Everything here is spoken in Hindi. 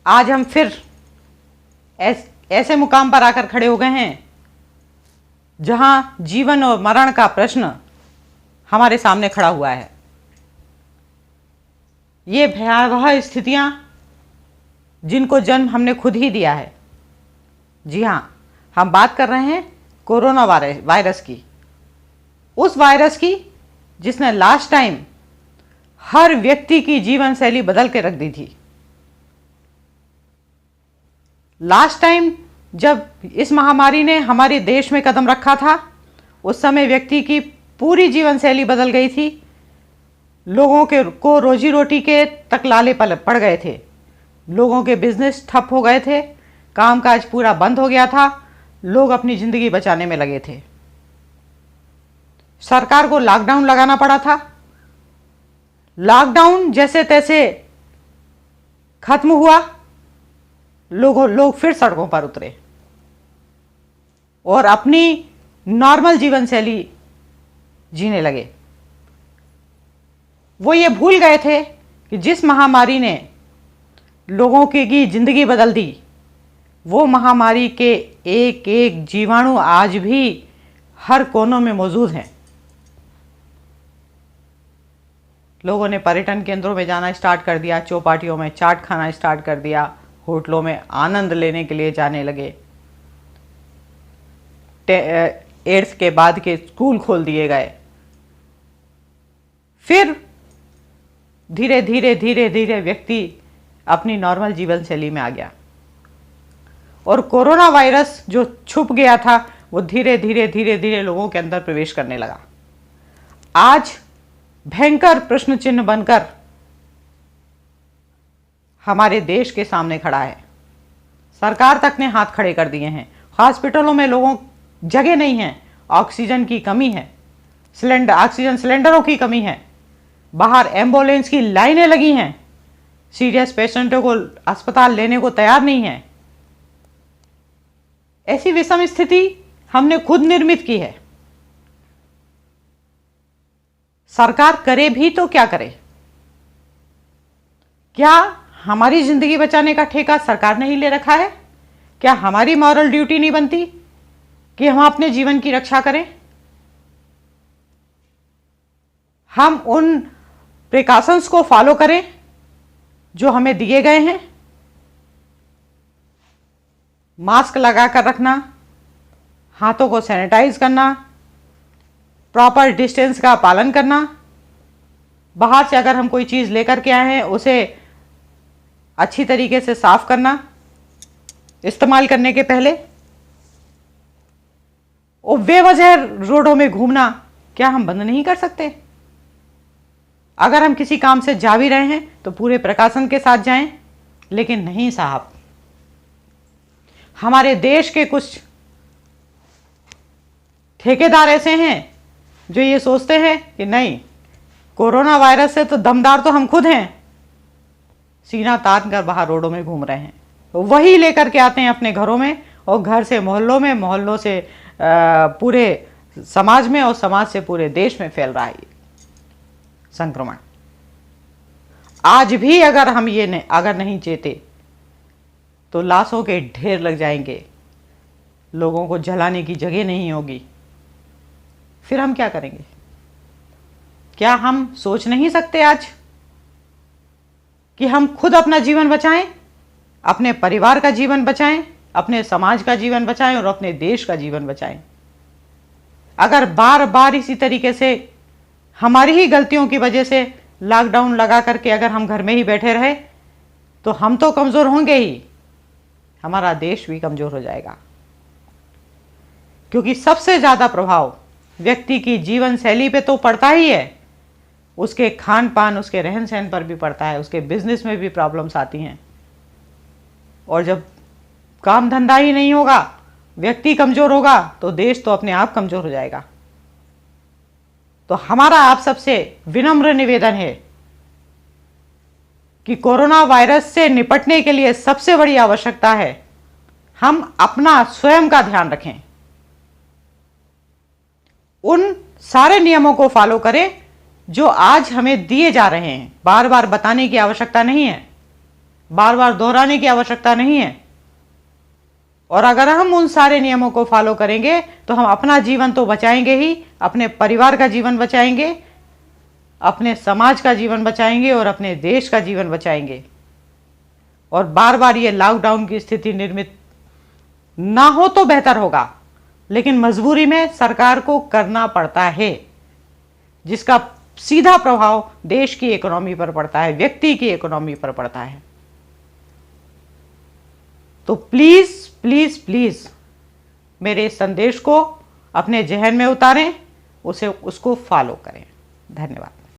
आज हम फिर ऐसे मुकाम पर आकर खड़े हो गए हैं जहां जीवन और मरण का प्रश्न हमारे सामने खड़ा हुआ है। ये भयावह स्थितियां जिनको जन्म हमने खुद ही दिया है। जी हाँ, हम बात कर रहे हैं कोरोना वायरस की, उस वायरस की जिसने लास्ट टाइम हर व्यक्ति की जीवन शैली बदल के रख दी थी। लास्ट टाइम जब इस महामारी ने हमारे देश में कदम रखा था, उस समय व्यक्ति की पूरी जीवन शैली बदल गई थी। लोगों को रोजी रोटी के तक लाले पड़ गए थे। लोगों के बिजनेस ठप हो गए थे, कामकाज पूरा बंद हो गया था। लोग अपनी जिंदगी बचाने में लगे थे। सरकार को लॉकडाउन लगाना पड़ा था। लॉकडाउन जैसे तैसे खत्म हुआ, लोग फिर सड़कों पर उतरे और अपनी नॉर्मल जीवन शैली जीने लगे। वो ये भूल गए थे कि जिस महामारी ने लोगों की जिंदगी बदल दी, वो महामारी के एक एक जीवाणु आज भी हर कोनों में मौजूद हैं। लोगों ने पर्यटन केंद्रों में जाना स्टार्ट कर दिया, चौपाटियों में चाट खाना स्टार्ट कर दिया, होटलों में आनंद लेने के लिए जाने लगे। 8th के बाद के स्कूल खोल दिए गए। फिर धीरे धीरे धीरे धीरे व्यक्ति अपनी नॉर्मल जीवन शैली में आ गया और कोरोना वायरस जो छुप गया था वो धीरे धीरे धीरे धीरे लोगों के अंदर प्रवेश करने लगा। आज भयंकर प्रश्न चिन्ह बनकर हमारे देश के सामने खड़ा है। सरकार तक ने हाथ खड़े कर दिए हैं। हॉस्पिटलों में लोगों जगह नहीं है, ऑक्सीजन की कमी है, ऑक्सीजन सिलेंडरों की कमी है, बाहर एम्बुलेंस की लाइनें लगी हैं, सीरियस पेशेंटों को अस्पताल लेने को तैयार नहीं है। ऐसी विषम स्थिति हमने खुद निर्मित की है। सरकार करे भी तो क्या करे? क्या हमारी जिंदगी बचाने का ठेका सरकार ने ही ले रखा है? क्या हमारी मॉरल ड्यूटी नहीं बनती कि हम अपने जीवन की रक्षा करें? हम उन प्रिकॉशंस को फॉलो करें जो हमें दिए गए हैं। मास्क लगा कर रखना, हाथों को सैनिटाइज करना, प्रॉपर डिस्टेंस का पालन करना, बाहर से अगर हम कोई चीज़ लेकर के आए हैं उसे अच्छी तरीके से साफ करना इस्तेमाल करने के पहले। और बेवजह रोडों में घूमना क्या हम बंद नहीं कर सकते? अगर हम किसी काम से जा भी रहे हैं तो पूरे प्रकाशन के साथ जाएं। लेकिन नहीं साहब, हमारे देश के कुछ ठेकेदार ऐसे हैं जो ये सोचते हैं कि नहीं, कोरोना वायरस से तो दमदार तो हम खुद हैं, सीना तान कर बाहर रोडों में घूम रहे हैं। तो वही लेकर के आते हैं अपने घरों में और घर से मोहल्लों में, मोहल्लों से पूरे समाज में और समाज से पूरे देश में फैल रहा है संक्रमण। आज भी अगर हम अगर नहीं चेते तो लाशों के ढेर लग जाएंगे, लोगों को जलाने की जगह नहीं होगी। फिर हम क्या करेंगे? क्या हम सोच नहीं सकते आज कि हम खुद अपना जीवन बचाएं, अपने परिवार का जीवन बचाएं, अपने समाज का जीवन बचाएं और अपने देश का जीवन बचाएं? अगर बार बार इसी तरीके से हमारी ही गलतियों की वजह से लॉकडाउन लगा करके अगर हम घर में ही बैठे रहे तो हम तो कमज़ोर होंगे ही, हमारा देश भी कमज़ोर हो जाएगा। क्योंकि सबसे ज़्यादा प्रभाव व्यक्ति की जीवन शैली पे तो पड़ता ही है, उसके खान पान, उसके रहन सहन पर भी पड़ता है, उसके बिजनेस में भी प्रॉब्लम्स आती हैं। और जब काम धंधा ही नहीं होगा, व्यक्ति कमज़ोर होगा तो देश तो अपने आप कमज़ोर हो जाएगा। तो हमारा आप सबसे विनम्र निवेदन है कि कोरोना वायरस से निपटने के लिए सबसे बड़ी आवश्यकता है हम अपना स्वयं का ध्यान रखें, उन सारे नियमों को फॉलो करें जो आज हमें दिए जा रहे हैं। बार बार बताने की आवश्यकता नहीं है। बार बार दोहराने की आवश्यकता नहीं है। और अगर हम उन सारे नियमों को फॉलो करेंगे तो हम अपना जीवन तो बचाएंगे ही, अपने परिवार का जीवन बचाएंगे, अपने समाज का जीवन बचाएंगे और अपने देश का जीवन बचाएंगे। और बार बार ये लॉकडाउन की स्थिति निर्मित ना हो तो बेहतर होगा, लेकिन मजबूरी में सरकार को करना पड़ता है, जिसका सीधा प्रभाव देश की इकोनॉमी पर पड़ता है, व्यक्ति की इकोनॉमी पर पड़ता है। तो प्लीज प्लीज प्लीज मेरे संदेश को अपने जहन में उतारें, उसको फॉलो करें। धन्यवाद।